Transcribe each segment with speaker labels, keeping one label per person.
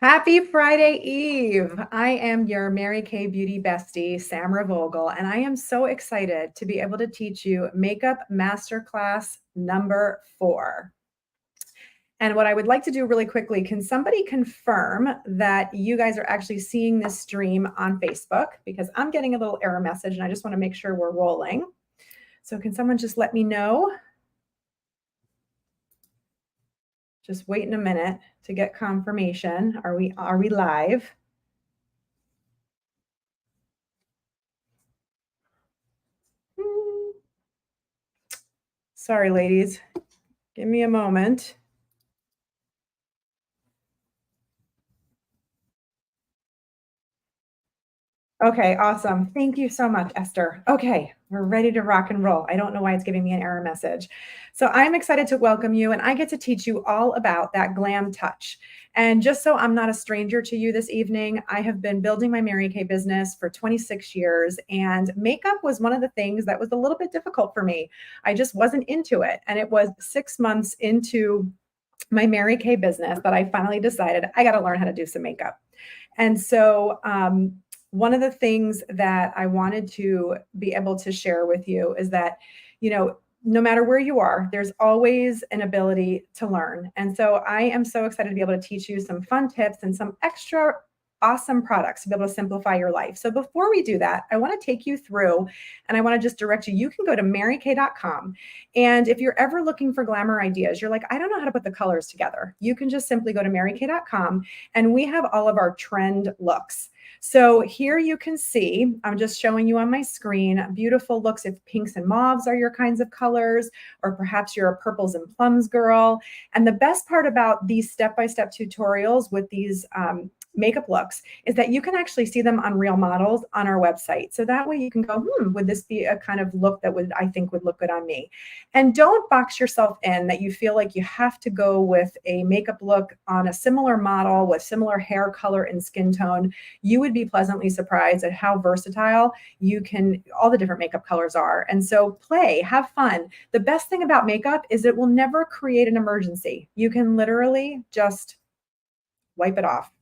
Speaker 1: Happy Friday Eve. I am your Mary Kay Beauty bestie, Samra Vogel, and I am so excited to be able to teach you Makeup Masterclass number 4. And what I would like to do really quickly, can somebody confirm that you guys are actually seeing this stream on Facebook? Because I'm getting a little error message and I just want to make sure we're rolling. So can someone just let me know? Just waiting a minute to get confirmation. Are we live? Sorry, ladies. Give me a moment. Okay, awesome. Thank you so much, Esther. Okay, we're ready to rock and roll. I don't know why it's giving me an error message. So I'm excited to welcome you, and I get to teach you all about that glam touch. And just so I'm not a stranger to you this evening, I have been building my Mary Kay business for 26 years, and makeup was one of the things that was a little bit difficult for me. I just wasn't into it. And it was 6 months into my Mary Kay business that I finally decided I got to learn how to do some makeup. And so, one of the things that I wanted to be able to share with you is that, no matter where you are, there's always an ability to learn. And so I am so excited to be able to teach you some fun tips and some extra awesome products to be able to simplify your life. So before we do that, I want to take you through and I want to just direct you. You can go to marykay.com. And if you're ever looking for glamour ideas, you're like, I don't know how to put the colors together. You can just simply go to marykay.com and we have all of our trend looks. So here you can see, I'm just showing you on my screen, beautiful looks if pinks and mauves are your kinds of colors, or perhaps you're a purples and plums girl. And the best part about these step-by-step tutorials with these makeup looks is that you can actually see them on real models on our website. So that way you can go, would this be a kind of look that I think would look good on me? And don't box yourself in that you feel like you have to go with a makeup look on a similar model with similar hair color and skin tone. You would be pleasantly surprised at how versatile all the different makeup colors are. And so play, have fun. The best thing about makeup is it will never create an emergency. You can literally just wipe it off.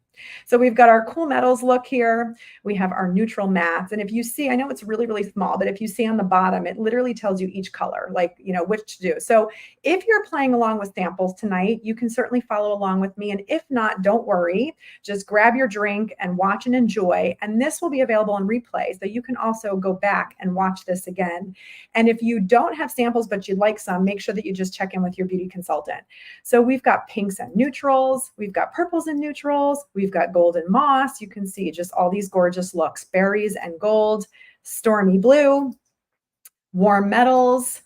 Speaker 1: So we've got our cool metals look here. We have our neutral mattes. And if you see, I know it's really, really small, but if you see on the bottom, it literally tells you each color, like, which to do. So if you're playing along with samples tonight, you can certainly follow along with me. And if not, don't worry, just grab your drink and watch and enjoy. And this will be available in replay. So you can also go back and watch this again. And if you don't have samples, but you'd like some, make sure that you just check in with your beauty consultant. So we've got pinks and neutrals. We've got purples and neutrals. We've got golden moss. You can see just all these gorgeous looks, berries and gold, stormy blue, warm metals.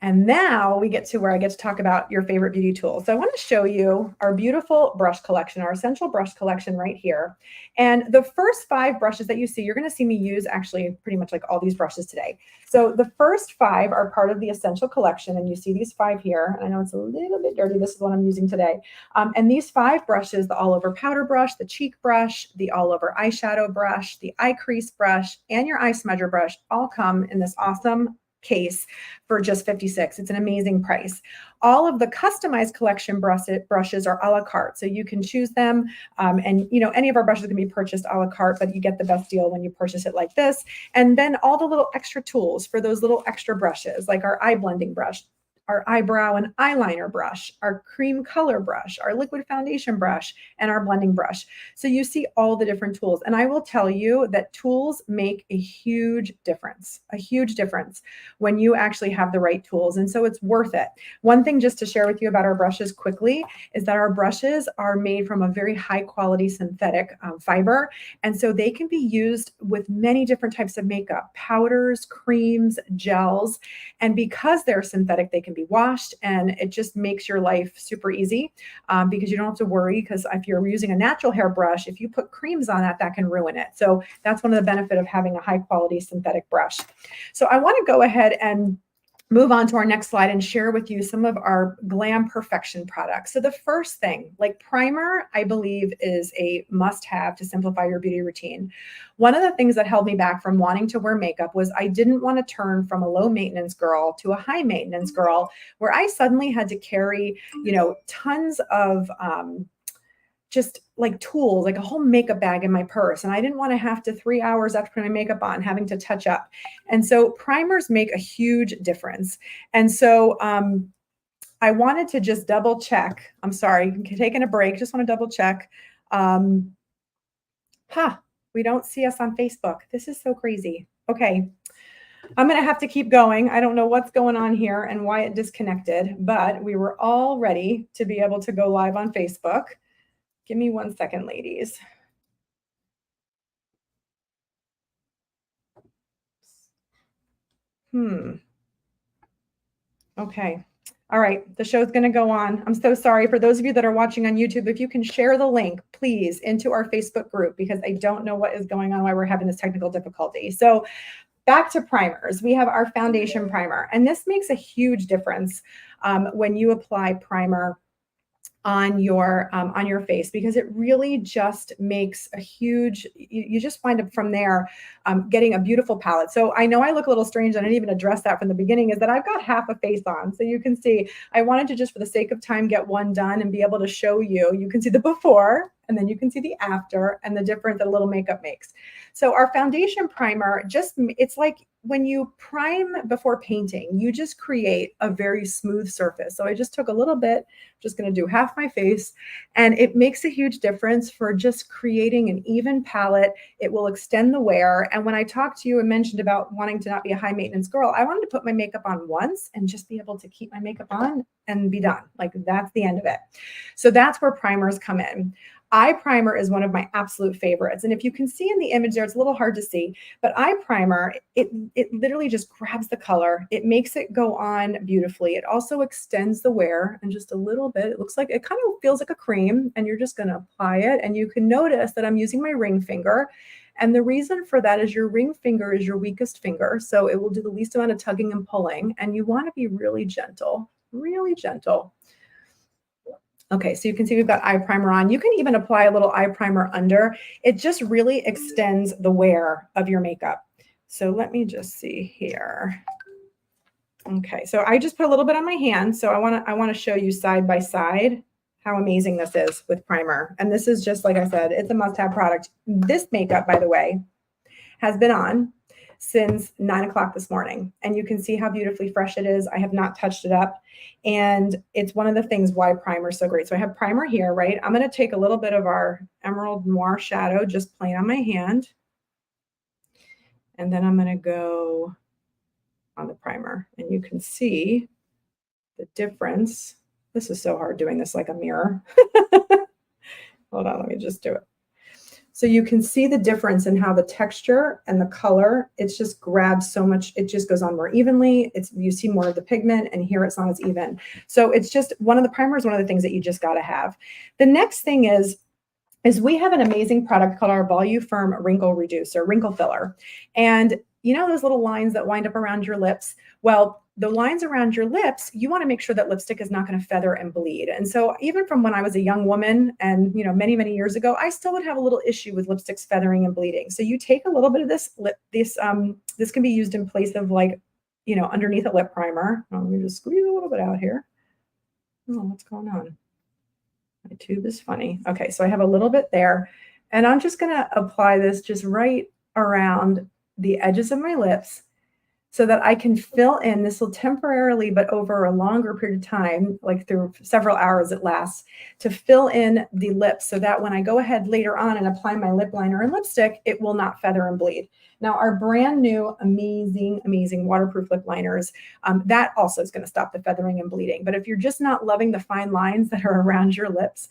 Speaker 1: And now we get to where I get to talk about your favorite beauty tools. So I want to show you our beautiful brush collection, our essential brush collection right here. And the first 5 brushes that you see, you're going to see me use actually pretty much like all these brushes today. So the first 5 are part of the essential collection. And you see these 5 here. And I know it's a little bit dirty. This is what I'm using today. And these 5 brushes, the all over powder brush, the cheek brush, the all over eyeshadow brush, the eye crease brush, and your eye smudger brush all come in this awesome case for just $56. It's an amazing price. All of the customized collection brushes are a la carte, so you can choose them. And any of our brushes can be purchased a la carte, but you get the best deal when you purchase it like this. And then all the little extra tools for those little extra brushes, like our eye blending brush, our eyebrow and eyeliner brush, our cream color brush, our liquid foundation brush, and our blending brush. So you see all the different tools. And I will tell you that tools make a huge difference when you actually have the right tools. And so it's worth it. One thing just to share with you about our brushes quickly is that our brushes are made from a very high quality synthetic fiber. And so they can be used with many different types of makeup, powders, creams, gels. And because they're synthetic, they can be washed, and it just makes your life super easy because you don't have to worry, because if you're using a natural hair brush, if you put creams on that can ruin it. So that's one of the benefits of having a high quality synthetic brush. So I want to go ahead and move on to our next slide and share with you some of our Glam Perfection products. So the first thing, like primer, I believe is a must-have to simplify your beauty routine. One of the things that held me back from wanting to wear makeup was I didn't want to turn from a low maintenance girl to a high maintenance girl, where I suddenly had to carry, tons of just like tools, like a whole makeup bag in my purse. And I didn't want to have to 3 hours after putting my makeup on, having to touch up. And so primers make a huge difference. And so I wanted to just double check. I'm sorry, taking a break. Just want to double check. We don't see us on Facebook. This is so crazy. Okay. I'm going to have to keep going. I don't know what's going on here and why it disconnected, but we were all ready to be able to go live on Facebook. Give me 1 second, ladies. Okay. All right. The show's going to go on. I'm so sorry. For those of you that are watching on YouTube, if you can share the link, please, into our Facebook group, because I don't know what is going on, why we're having this technical difficulty. So back to primers. We have our foundation primer, and this makes a huge difference when you apply primer on your face, because it really just makes a huge, you just wind up from there getting a beautiful palette. So I know I look a little strange. I didn't even address that from the beginning, is that I've got half a face on. So you can see, I wanted to just, for the sake of time, get one done and be able to show you. You can see the before, and then you can see the after, and the difference that a little makeup makes. So our foundation primer, it's like when you prime before painting, you just create a very smooth surface. So I just took a little bit, just going to do half my face, and it makes a huge difference for just creating an even palette. It will extend the wear. And when I talked to you and mentioned about wanting to not be a high maintenance girl, I wanted to put my makeup on once and just be able to keep my makeup on and be done. Like, that's the end of it. So that's where primers come in. Eye primer is one of my absolute favorites. And if you can see in the image there, it's a little hard to see, but eye primer, it literally just grabs the color. It makes it go on beautifully. It also extends the wear, and just a little bit, it looks like, it kind of feels like a cream, and you're just going to apply it. And you can notice that I'm using my ring finger. And the reason for that is your ring finger is your weakest finger. So it will do the least amount of tugging and pulling. And you want to be really gentle, really gentle. Okay, so you can see we've got eye primer on. You can even apply a little eye primer under. It just really extends the wear of your makeup. So let me just see here. Okay, so I just put a little bit on my hand. So I want to show you side by side how amazing this is with primer. And this is just, like I said, it's a must-have product. This makeup, by the way, has been on since 9 o'clock this morning. And you can see how beautifully fresh it is. I have not touched it up. And it's one of the things why primer is so great. So I have primer here, right? I'm going to take a little bit of our Emerald Noir shadow, just plain on my hand. And then I'm going to go on the primer. And you can see the difference. This is so hard doing this like a mirror. Hold on, let me just do it. So you can see the difference in how the texture and the color, it's just grabs so much. It just goes on more evenly. You see more of the pigment, and here it's not as even. So it's just one of the primers, one of the things that you just got to have. The next thing is we have an amazing product called our Voluform Wrinkle Reducer, Wrinkle Filler. And you know those little lines that wind up around your lips? Well, the lines around your lips, you want to make sure that lipstick is not going to feather and bleed. And so even from when I was a young woman and, many, many years ago, I still would have a little issue with lipsticks feathering and bleeding. So you take a little bit of this can be used in place of, like, underneath a lip primer. Let me just squeeze a little bit out here. Oh, what's going on? My tube is funny. Okay, so I have a little bit there, and I'm just going to apply this just right around the edges of my lips so that I can fill in. This will temporarily, but over a longer period of time, like through several hours it lasts, to fill in the lips so that when I go ahead later on and apply my lip liner and lipstick, it will not feather and bleed. Now, our brand new, amazing, amazing waterproof lip liners, that also is going to stop the feathering and bleeding. But if you're just not loving the fine lines that are around your lips,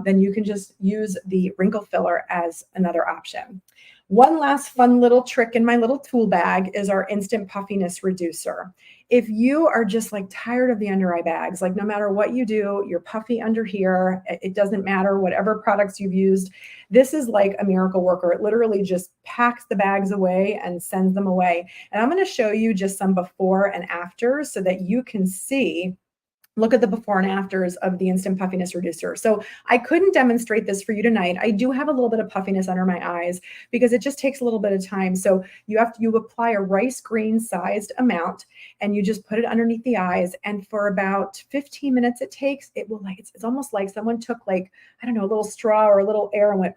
Speaker 1: then you can just use the wrinkle filler as another option. One last fun little trick in my little tool bag is our instant puffiness reducer. If you are just like tired of the under eye bags, like no matter what you do, you're puffy under here, it doesn't matter, whatever products you've used, this is like a miracle worker. It literally just packs the bags away and sends them away. And I'm going to show you just some before and after so that you can see Look at the before and afters of the instant puffiness reducer. So I couldn't demonstrate this for you tonight. I do have a little bit of puffiness under my eyes because it just takes a little bit of time. So you apply a rice grain sized amount and you just put it underneath the eyes. And for about 15 minutes it takes, it's almost like someone took like, I don't know, a little straw or a little air and went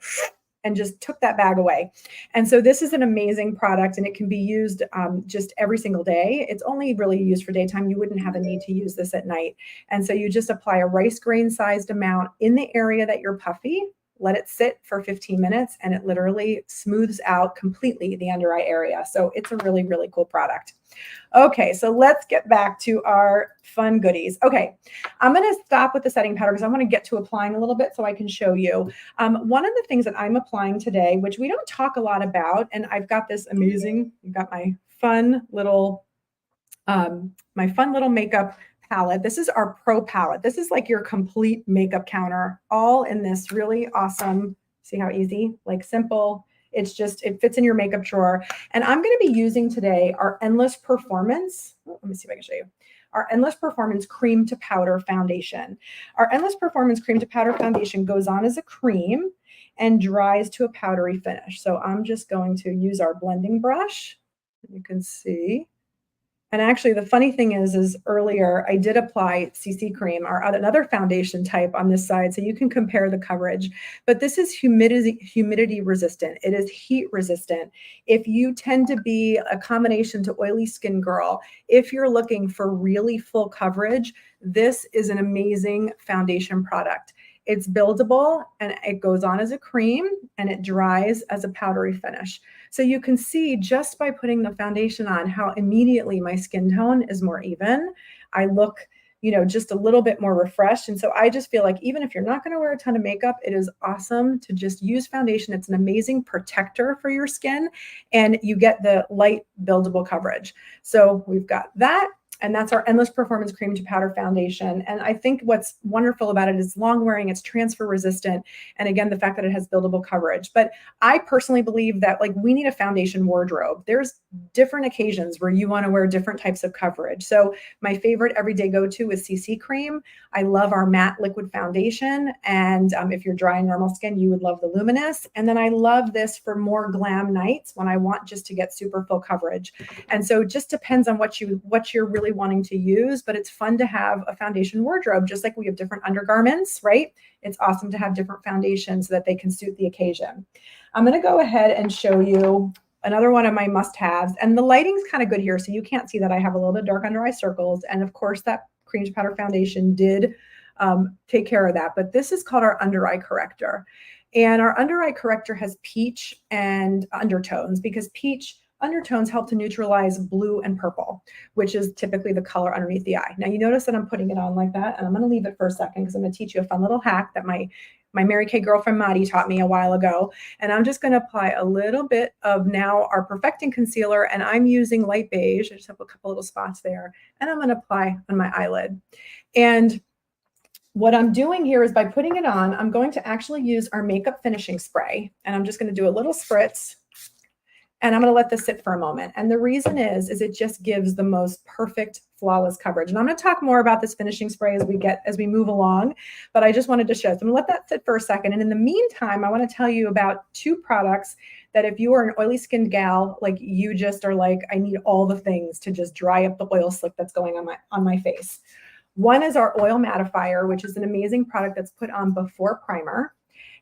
Speaker 1: and just took that bag away. And so this is an amazing product and it can be used just every single day. It's only really used for daytime. You wouldn't have a need to use this at night. And so you just apply a rice grain sized amount in the area that you're puffy, let it sit for 15 minutes, and it literally smooths out completely the under eye area. So it's a really, really cool product. Okay, so let's get back to our fun goodies. Okay, I'm going to stop with the setting powder because I want to get to applying a little bit so I can show you. One of the things that I'm applying today, which we don't talk a lot about, and I've got this amazing, you've got my fun little makeup palette. This is our Pro palette. This is like your complete makeup counter, all in this really awesome, see how easy, like simple. It's just, it fits in your makeup drawer. And I'm going to be using today our Endless Performance. Let me see if I can show you. Our Endless Performance Cream to Powder Foundation. Our Endless Performance Cream to Powder Foundation goes on as a cream and dries to a powdery finish. So I'm just going to use our blending brush. You can see. And actually, the funny thing is earlier I did apply CC cream, or another foundation type on this side, so you can compare the coverage. But this is humidity resistant. It is heat resistant. If you tend to be a combination to oily skin girl, if you're looking for really full coverage, this is an amazing foundation product. It's buildable and it goes on as a cream and it dries as a powdery finish. So you can see just by putting the foundation on how immediately my skin tone is more even. I look, just a little bit more refreshed. And so I just feel like even if you're not going to wear a ton of makeup, it is awesome to just use foundation. It's an amazing protector for your skin and you get the light buildable coverage. So we've got that. And that's our Endless Performance Cream to Powder Foundation. And I think what's wonderful about it is long wearing, it's transfer resistant. And again, the fact that it has buildable coverage. But I personally believe that we need a foundation wardrobe. There's different occasions where you want to wear different types of coverage. So my favorite everyday go-to is CC cream. I love our matte liquid foundation. And if you're dry and normal skin, you would love the Luminous. And then I love this for more glam nights when I want just to get super full coverage. And so it just depends on what you're really wanting to use, but it's fun to have a foundation wardrobe, just like we have different undergarments, right? It's awesome to have different foundations so that they can suit the occasion. I'm going to go ahead and show you another one of my must-haves, and the lighting's kind of good here, so you can't see that I have a little bit dark under eye circles, and of course that cream to powder foundation did take care of that, but this is called our under eye corrector. And our under eye corrector has peach and undertones because peach undertones help to neutralize blue and purple, which is typically the color underneath the eye. Now you notice that I'm putting it on like that, and I'm going to leave it for a second because I'm going to teach you a fun little hack that my Mary Kay girlfriend Maddie taught me a while ago. And I'm just going to apply a little bit of now our Perfecting Concealer, and I'm using light beige. I just have a couple little spots there, and I'm going to apply on my eyelid. And what I'm doing here is by putting it on, I'm going to actually use our makeup finishing spray, and I'm just going to do a little spritz. And I'm going to let this sit for a moment. And the reason is it just gives the most perfect, flawless coverage. And I'm going to talk more about this finishing spray as we move along, but I just wanted to show. So I'm going to let that sit for a second. And in the meantime, I want to tell you about two products that if you are an oily skinned gal, like you just are like, I need all the things to just dry up the oil slick that's going on my face. One is our oil mattifier, which is an amazing product that's put on before primer.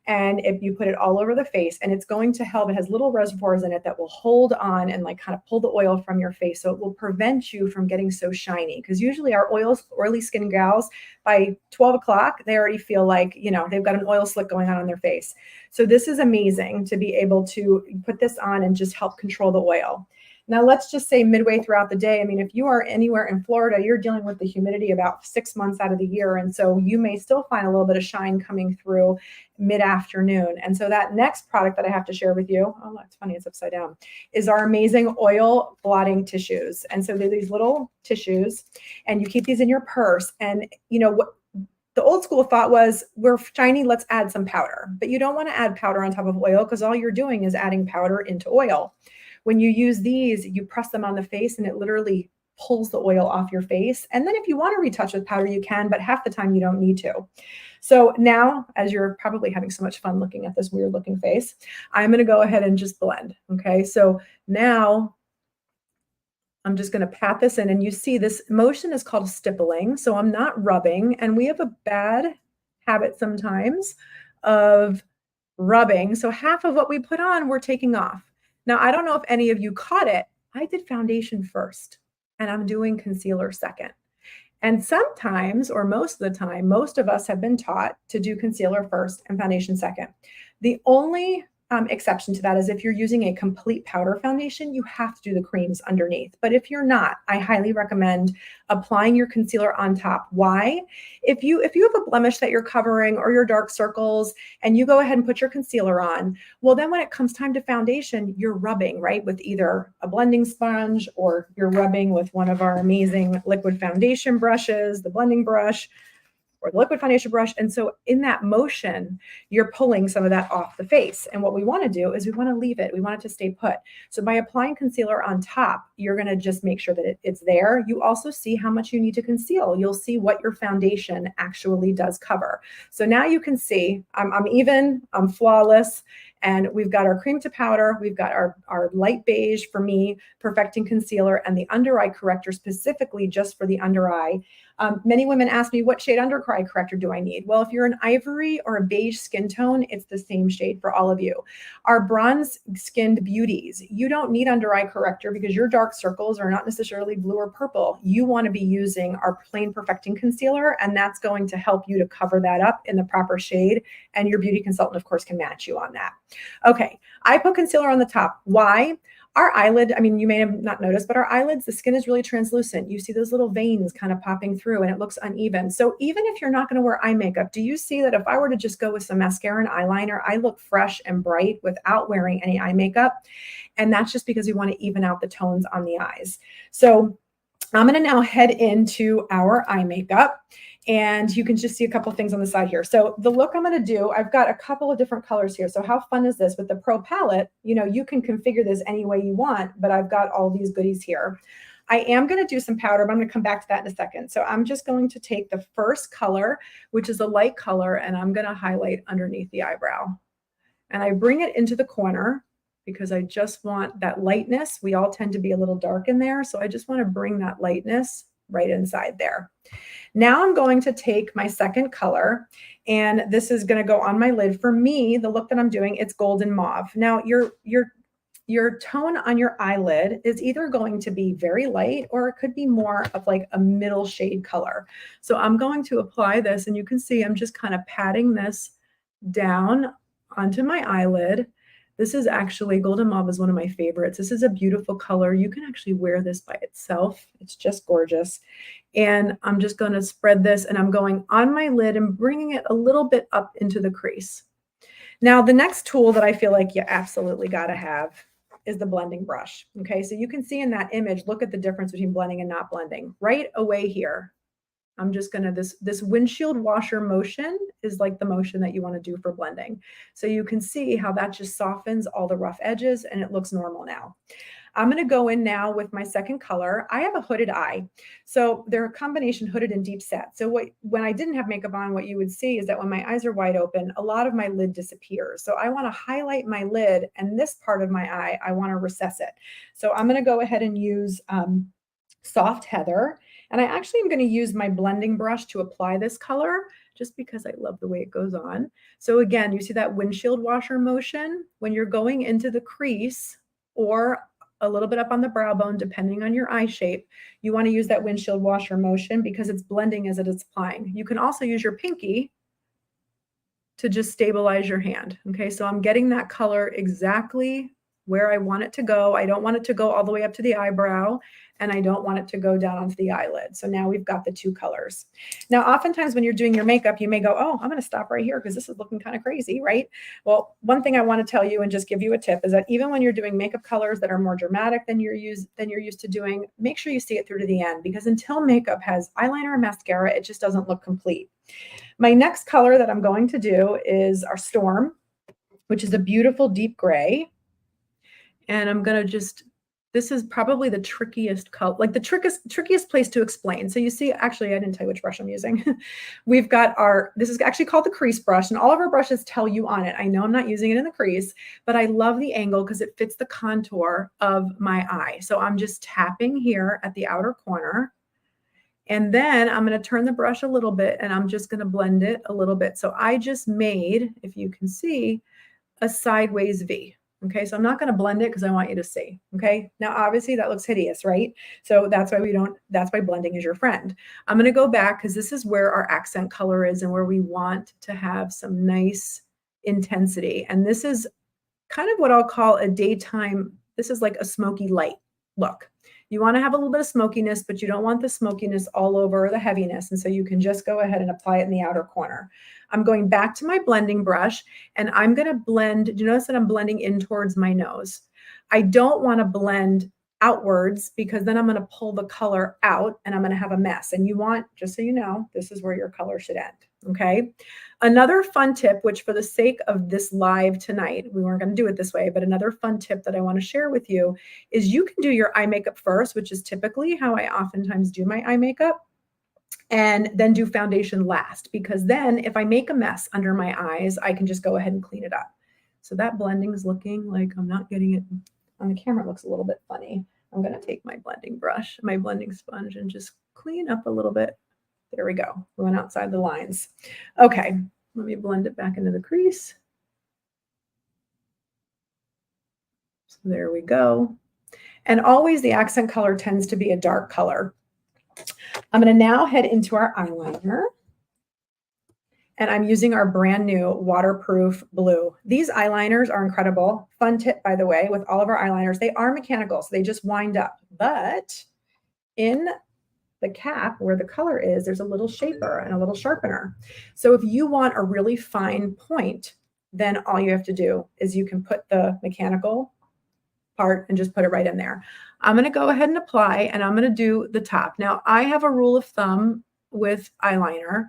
Speaker 1: And if you put it all over the face, and it's going to help, it has little reservoirs in it that will hold on and kind of pull the oil from your face. So it will prevent you from getting so shiny. Because usually our oily skin gals, by 12 o'clock, they already feel like, they've got an oil slick going on their face. So this is amazing to be able to put this on and just help control the oil. Now, let's just say midway throughout the day, I mean, if you are anywhere in Florida, you're dealing with the humidity about 6 months out of the year. And so you may still find a little bit of shine coming through mid-afternoon. And so that next product that I have to share with you, oh, that's funny, it's upside down, is our amazing oil blotting tissues. And so they're these little tissues, and you keep these in your purse. And what the old school thought was, we're shiny, let's add some powder. But you don't want to add powder on top of oil because all you're doing is adding powder into oil. When you use these, you press them on the face and it literally pulls the oil off your face. And then if you want to retouch with powder, you can, but half the time you don't need to. So now, as you're probably having so much fun looking at this weird looking face, I'm going to go ahead and just blend. Okay, so now I'm just going to pat this in, and you see this motion is called stippling. So I'm not rubbing, and we have a bad habit sometimes of rubbing. So half of what we put on, we're taking off. Now, I don't know if any of you caught it. I did foundation first, and I'm doing concealer second. And sometimes, or most of the time, most of us have been taught to do concealer first and foundation second. The only exception to that is if you're using a complete powder foundation, you have to do the creams underneath. But if you're not, I highly recommend applying your concealer on top. Why? If you have a blemish that you're covering or your dark circles and you go ahead and put your concealer on, well, then when it comes time to foundation, you're rubbing, right, with either a blending sponge or you're rubbing with one of our amazing liquid foundation brushes, the blending brush, or the liquid foundation brush. And so in that motion, you're pulling some of that off the face. And what we want to do is we want to leave it. We want it to stay put. So by applying concealer on top, you're going to just make sure that it's there. You also see how much you need to conceal. You'll see what your foundation actually does cover. So now you can see I'm even, I'm flawless. And we've got our cream to powder. We've got our light beige for me, perfecting concealer, and the under eye corrector specifically just for the under eye. Many women ask me, what shade under eye corrector do I need? Well, if you're an ivory or a beige skin tone, it's the same shade for all of you. Our bronze skinned beauties, you don't need under eye corrector because your dark circles are not necessarily blue or purple. You want to be using our plain perfecting concealer, and that's going to help you to cover that up in the proper shade. And your beauty consultant, of course, can match you on that. Okay, I put concealer on the top. Why? Our eyelid, I mean, you may have not noticed, but our eyelids, the skin is really translucent. You see those little veins kind of popping through and it looks uneven. So even if you're not going to wear eye makeup, do you see that if I were to just go with some mascara and eyeliner, I look fresh and bright without wearing any eye makeup? And that's just because we want to even out the tones on the eyes. So I'm going to now head into our eye makeup. And you can just see a couple things on the side here. So the look I'm going to do, I've got a couple of different colors here. So how fun is this? With the Pro palette, you know, you can configure this any way you want, but I've got all these goodies here. I am going to do some powder, but I'm going to come back to that in a second. So I'm just going to take the first color, which is a light color, and I'm going to highlight underneath the eyebrow. And I bring it into the corner because I just want that lightness. We all tend to be a little dark in there. So I just want to bring that lightness right inside there. Now I'm going to take my second color, and this is going to go on my lid. For me, the look that I'm doing, it's golden mauve. Now your tone on your eyelid is either going to be very light or it could be more of like a middle shade color. So I'm going to apply this, and you can see I'm just kind of patting this down onto my eyelid. This is actually, golden mauve is one of my favorites. This is a beautiful color. You can actually wear this by itself. It's just gorgeous. And I'm just going to spread this, and I'm going on my lid and bringing it a little bit up into the crease. Now, the next tool that I feel like you absolutely got to have is the blending brush. Okay, so you can see in that image, look at the difference between blending and not blending. Right away here, I'm just going to, this windshield washer motion is like the motion that you want to do for blending. So you can see how that just softens all the rough edges and it looks normal now. I'm going to go in now with my second color. I have a hooded eye. So they're a combination hooded and deep set. So when I didn't have makeup on, what you would see is that when my eyes are wide open, a lot of my lid disappears. So I want to highlight my lid, and this part of my eye, I want to recess it. So I'm going to go ahead and use Soft Heather. And I actually am going to use my blending brush to apply this color just because I love the way it goes on. So again, you see that windshield washer motion when you're going into the crease or a little bit up on the brow bone, depending on your eye shape. You want to use that windshield washer motion because it's blending as it is applying. You can also use your pinky to just stabilize your hand. Okay, so I'm getting that color exactly where I want it to go. I don't want it to go all the way up to the eyebrow, and I don't want it to go down onto the eyelid. So now we've got the two colors. Now, oftentimes when you're doing your makeup, you may go, oh, I'm going to stop right here because this is looking kind of crazy, right? Well, one thing I want to tell you and just give you a tip is that even when you're doing makeup colors that are more dramatic than you're used to doing, make sure you see it through to the end, because until makeup has eyeliner and mascara, it just doesn't look complete. My next color that I'm going to do is our Storm, which is a beautiful deep gray. And I'm going to just, This is probably the trickiest color, like the trickiest place to explain. So you see, actually, I didn't tell you which brush I'm using. We've got this is actually called the crease brush, and all of our brushes tell you on it. I know I'm not using it in the crease, but I love the angle because it fits the contour of my eye. So I'm just tapping here at the outer corner. And then I'm going to turn the brush a little bit and I'm just going to blend it a little bit. So I just made, if you can see, a sideways V. Okay, so I'm not going to blend it because I want you to see. Okay, now obviously that looks hideous, right? So that's why blending is your friend. I'm going to go back because this is where our accent color is and where we want to have some nice intensity. And this is kind of what I'll call a daytime, this is like a smoky light look. You want to have a little bit of smokiness, but you don't want the smokiness all over the heaviness. And so you can just go ahead and apply it in the outer corner. I'm going back to my blending brush and I'm going to blend. Do you notice that I'm blending in towards my nose? I don't want to blend outwards because then I'm going to pull the color out and I'm going to have a mess. And you want, just so you know, this is where your color should end. Okay. Another fun tip, which for the sake of this live tonight, we weren't going to do it this way, but another fun tip that I want to share with you is you can do your eye makeup first, which is typically how I oftentimes do my eye makeup, and then do foundation last, because then if I make a mess under my eyes, I can just go ahead and clean it up. So that blending is looking like I'm not getting it on the camera. It looks a little bit funny. I'm going to take my blending brush, my blending sponge, and just clean up a little bit. There we go. We went outside the lines. Okay, let me blend it back into the crease. So there we go. And always the accent color tends to be a dark color. I'm going to now head into our eyeliner. And I'm using our brand new waterproof blue. These eyeliners are incredible. Fun tip, by the way, with all of our eyeliners, they are mechanical, so they just wind up. But in the cap where the color is, there's a little shaper and a little sharpener. So if you want a really fine point, then all you have to do is you can put the mechanical part and just put it right in there. I'm going to go ahead and apply, and I'm going to do the top. Now, I have a rule of thumb with eyeliner.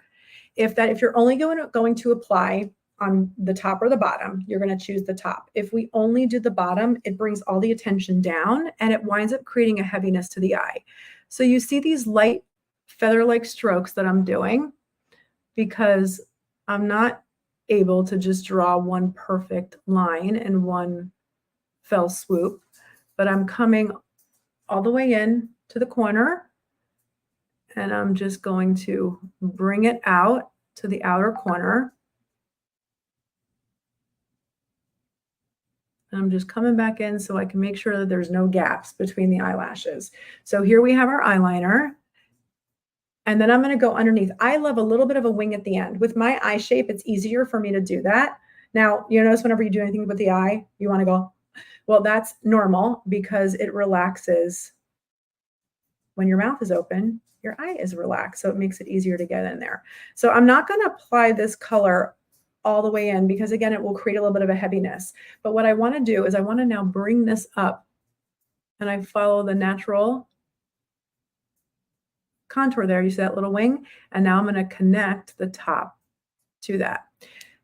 Speaker 1: If you're only going to apply on the top or the bottom, you're going to choose the top. If we only do the bottom, it brings all the attention down and it winds up creating a heaviness to the eye. So you see these light feather-like strokes that I'm doing because I'm not able to just draw one perfect line in one fell swoop, but I'm coming all the way in to the corner and I'm just going to bring it out to the outer corner. And I'm just coming back in so I can make sure that there's no gaps between the eyelashes. So here we have our eyeliner. And then I'm going to go underneath. I love a little bit of a wing at the end. With my eye shape, it's easier for me to do that. Now, you notice whenever you do anything with the eye, you want to go, well, that's normal because it relaxes. When your mouth is open, your eye is relaxed. So it makes it easier to get in there. So I'm not going to apply this color all the way in because, again, it will create a little bit of a heaviness. But what I want to do is I want to now bring this up and I follow the natural contour there. You see that little wing? And now I'm going to connect the top to that.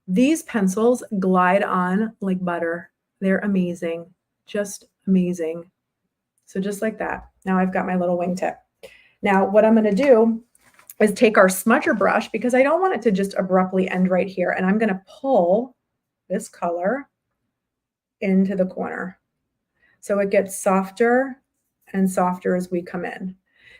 Speaker 1: These pencils glide on like butter. They're amazing, just amazing. So just like that. Now I've got my little wingtip. Now what I'm going to do is take our smudger brush because I don't want it to just abruptly end right here. And I'm going to pull this color into the corner. So it gets softer and softer as we come in.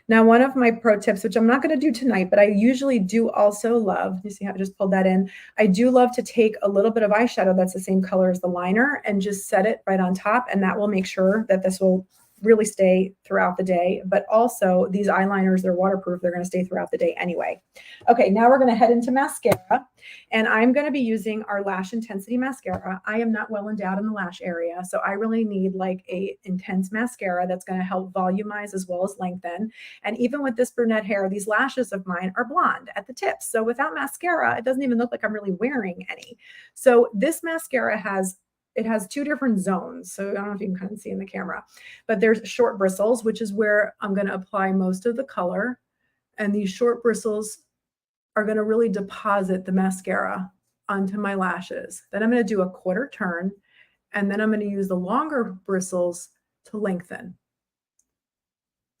Speaker 1: Now, one of my pro tips, which I'm not going to do tonight, but I usually do also love, you see how I just pulled that in? I do love to take a little bit of eyeshadow that's the same color as the liner and just set it right on top. And that will make sure that this will really stay throughout the day. But also these eyeliners, they're waterproof. They're going to stay throughout the day anyway. Okay, now we're going to head into mascara. And I'm going to be using our Lash Intensity Mascara. I am not well endowed in the lash area, so I really need like a intense mascara that's going to help volumize as well as lengthen. And even with this brunette hair, these lashes of mine are blonde at the tips. So without mascara, it doesn't even look like I'm really wearing any. So this mascara has two different zones. So I don't know if you can kind of see in the camera, but there's short bristles, which is where I'm going to apply most of the color. And these short bristles are going to really deposit the mascara onto my lashes. Then I'm going to do a quarter turn, and then I'm going to use the longer bristles to lengthen.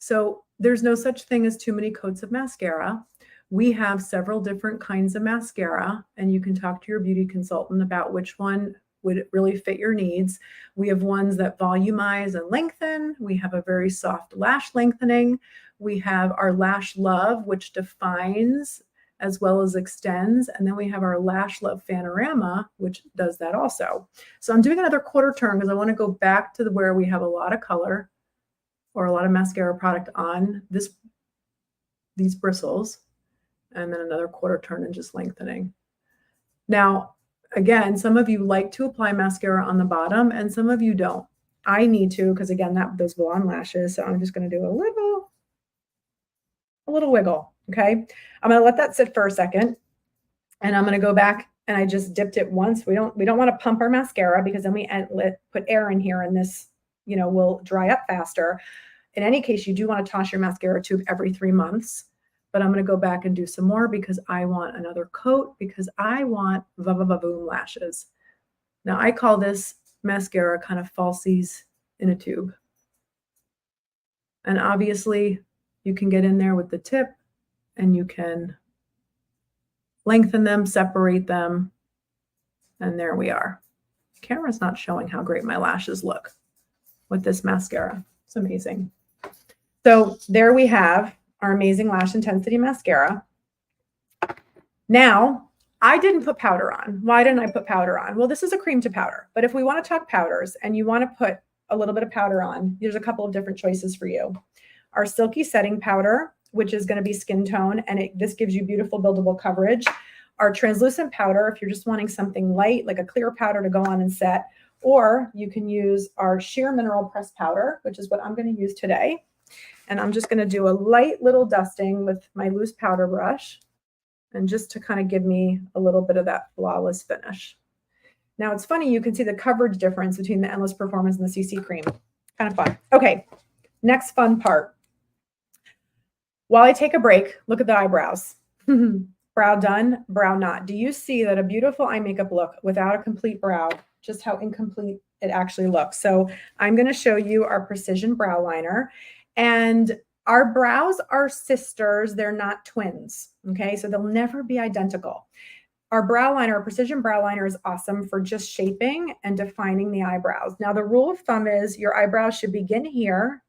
Speaker 1: So there's no such thing as too many coats of mascara. We have several different kinds of mascara, and you can talk to your beauty consultant about which one would really fit your needs. We have ones that volumize and lengthen. We have a very soft lash lengthening. We have our Lash Love, which defines as well as extends. And then we have our Lash Love Panorama, which does that also. So I'm doing another quarter turn because I want to go back to where we have a lot of color or a lot of mascara product on these bristles. And then another quarter turn and just lengthening. Now, again, some of you like to apply mascara on the bottom and some of you don't. I need to, because again, those blonde lashes. So I'm just going to do a little wiggle. Okay. I'm going to let that sit for a second and I'm going to go back, and I just dipped it once. We don't want to pump our mascara because then we put air in here and this, will dry up faster. In any case, you do want to toss your mascara tube every 3 months, but I'm going to go back and do some more because I want another coat, because I want va-va-voom lashes. Now I call this mascara kind of falsies in a tube. And obviously you can get in there with the tip and you can lengthen them, separate them. And there we are. The camera's not showing how great my lashes look with this mascara. It's amazing. So there we have our amazing Lash Intensity Mascara. Now, I didn't put powder on. Why didn't I put powder on? Well, this is a cream to powder, but if we want to talk powders and you want to put a little bit of powder on, there's a couple of different choices for you. Our Silky Setting Powder, which is going to be skin tone, and this gives you beautiful buildable coverage. Our translucent powder, if you're just wanting something light, like a clear powder to go on and set, or you can use our Sheer Mineral Press Powder, which is what I'm going to use today. And I'm just going to do a light little dusting with my loose powder brush, and just to kind of give me a little bit of that flawless finish. Now it's funny, you can see the coverage difference between the Endless Performance and the CC Cream. Kind of fun. Okay, next fun part. While I take a break, look at the eyebrows. Brow done, brow not. Do you see that a beautiful eye makeup look without a complete brow, just how incomplete it actually looks? So I'm going to show you our Precision Brow Liner. And our brows are sisters. They're not twins. Okay, so they'll never be identical. Our brow liner, our Precision Brow Liner, is awesome for just shaping and defining the eyebrows. Now, the rule of thumb is your eyebrows should begin here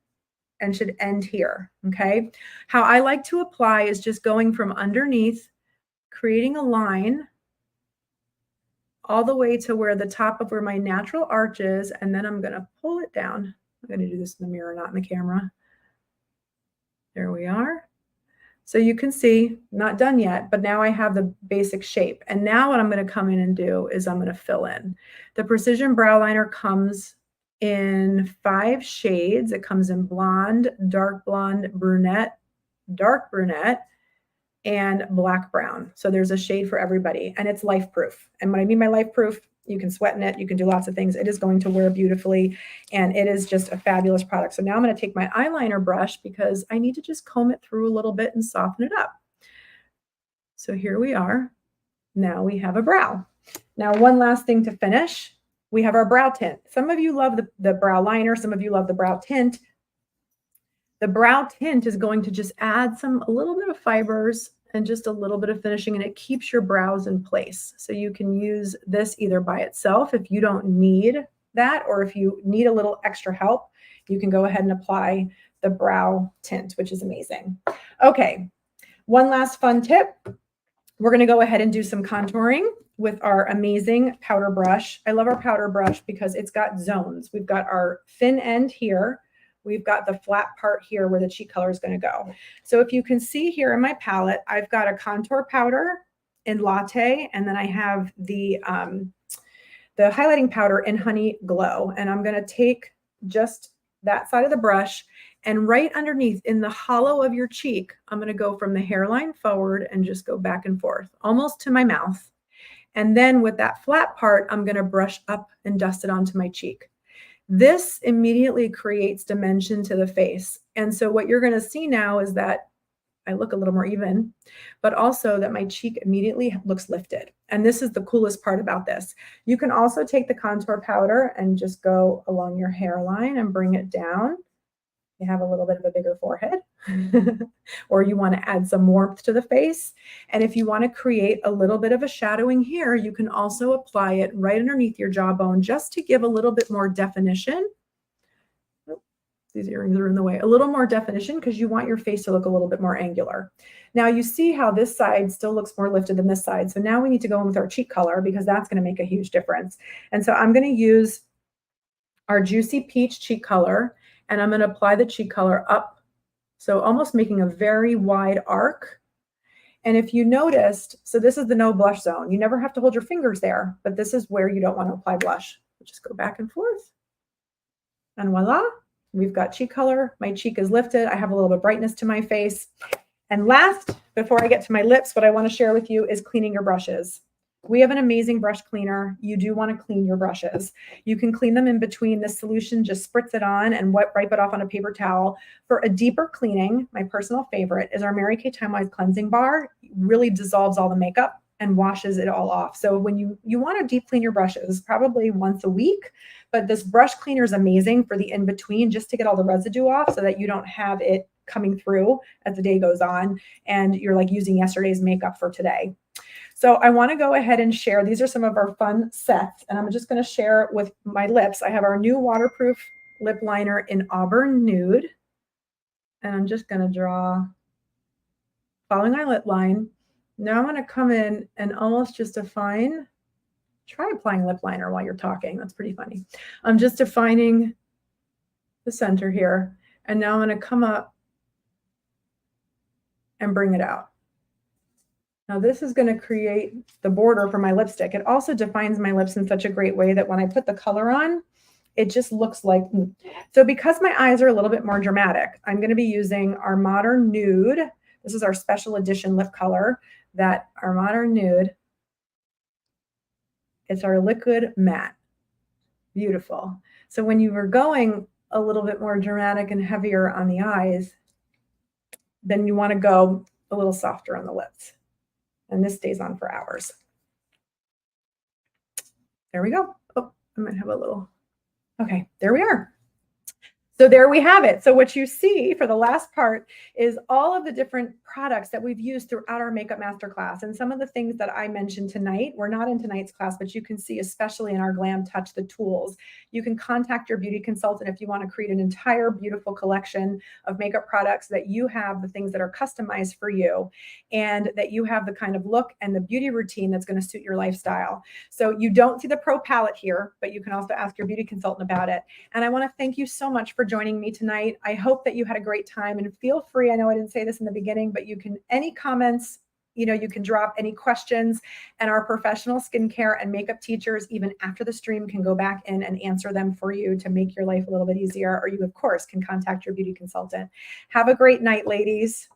Speaker 1: and should end here. Okay, how I like to apply is just going from underneath, creating a line all the way to where the top of where my natural arch is, and then I'm going to pull it down. I'm going to do this in the mirror, not in the camera. There we are. So you can see, not done yet, but now I have the basic shape. And now what I'm going to come in and do is I'm going to fill in. The Precision Brow Liner comes in 5 shades. It comes in blonde, brunette, dark brunette, and black brown. So there's a shade for everybody, and it's life proof. And what I mean by life proof, you can sweat in it, you can do lots of things. It is going to wear beautifully, and it is just a fabulous product. So now I'm going to take my eyeliner brush because I need to just comb it through a little bit and soften it up. So here we are. Now we have a brow. Now, one last thing to finish. We have our brow tint. Some of you love the brow liner. Some of you love the brow tint. The brow tint is going to just add a little bit of fibers and just a little bit of finishing, and it keeps your brows in place. So you can use this either by itself if you don't need that, or if you need a little extra help, you can go ahead and apply the brow tint, which is amazing. Okay, one last fun tip. We're going to go ahead and do some contouring with our amazing powder brush. I love our powder brush because it's got zones. We've got our thin end here. We've got the flat part here where the cheek color is going to go. So if you can see here in my palette, I've got a contour powder in Latte, and then I have the highlighting powder in Honey Glow. And I'm going to take just that side of the brush, and right underneath in the hollow of your cheek, I'm going to go from the hairline forward and just go back and forth, almost to my mouth. And then with that flat part, I'm going to brush up and dust it onto my cheek. This immediately creates dimension to the face. And so what you're going to see now is that I look a little more even, but also that my cheek immediately looks lifted. And this is the coolest part about this. You can also take the contour powder and just go along your hairline and bring it down You have a little bit of a bigger forehead, or you want to add some warmth to the face. And if you want to create a little bit of a shadowing here, you can also apply it right underneath your jawbone just to give a little bit more definition. Oh, these earrings are in the way. A little more definition because you want your face to look a little bit more angular. Now you see how this side still looks more lifted than this side. So now we need to go in with our cheek color because that's going to make a huge difference. And so I'm going to use our Juicy Peach cheek color, and I'm going to apply the cheek color up. So almost making a very wide arc. And if you noticed, so this is the no blush zone. You never have to hold your fingers there, but this is where you don't want to apply blush. Just go back and forth. And voila, we've got cheek color. My cheek is lifted. I have a little bit of brightness to my face. And last, before I get to my lips, what I want to share with you is cleaning your brushes. We have an amazing brush cleaner. You do want to clean your brushes. You can clean them in between. The solution, just spritz it on and wipe it off on a paper towel. For a deeper cleaning, my personal favorite is our Mary Kay Time Wise cleansing bar. It really dissolves all the makeup and washes it all off. So when you want to deep clean your brushes, probably once a week, but this brush cleaner is amazing for the in-between just to get all the residue off so that you don't have it coming through as the day goes on and you're like using yesterday's makeup for today. So I want to go ahead and share. These are some of our fun sets, and I'm just going to share with my lips. I have our new waterproof lip liner in Auburn Nude, and I'm just going to draw, following my lip line. Now I'm going to come in and almost just define, try applying lip liner while you're talking. That's pretty funny. I'm just defining the center here, and now I'm going to come up and bring it out. Now this is going to create the border for my lipstick. It also defines my lips in such a great way that when I put the color on, it just looks like, so because my eyes are a little bit more dramatic, I'm going to be using our Modern Nude. This is our special edition lip color, that our Modern Nude. It's our liquid matte. Beautiful. So when you were going a little bit more dramatic and heavier on the eyes, then you want to go a little softer on the lips. And this stays on for hours. There we go. Oh, I might have a little. Okay, there we are. So there we have it. So what you see for the last part is all of the different products that we've used throughout our makeup masterclass. And some of the things that I mentioned tonight, we're not in tonight's class, but you can see, especially in our Glam Touch, the tools. You can contact your beauty consultant if you want to create an entire beautiful collection of makeup products that you have the things that are customized for you and that you have the kind of look and the beauty routine that's going to suit your lifestyle. So you don't see the pro palette here, but you can also ask your beauty consultant about it. And I want to thank you so much for joining me tonight. I hope that you had a great time, and feel free. I know I didn't say this in the beginning, but you can, any comments, you can drop any questions, and our professional skincare and makeup teachers, even after the stream, can go back in and answer them for you to make your life a little bit easier. Or you, of course, can contact your beauty consultant. Have a great night, ladies.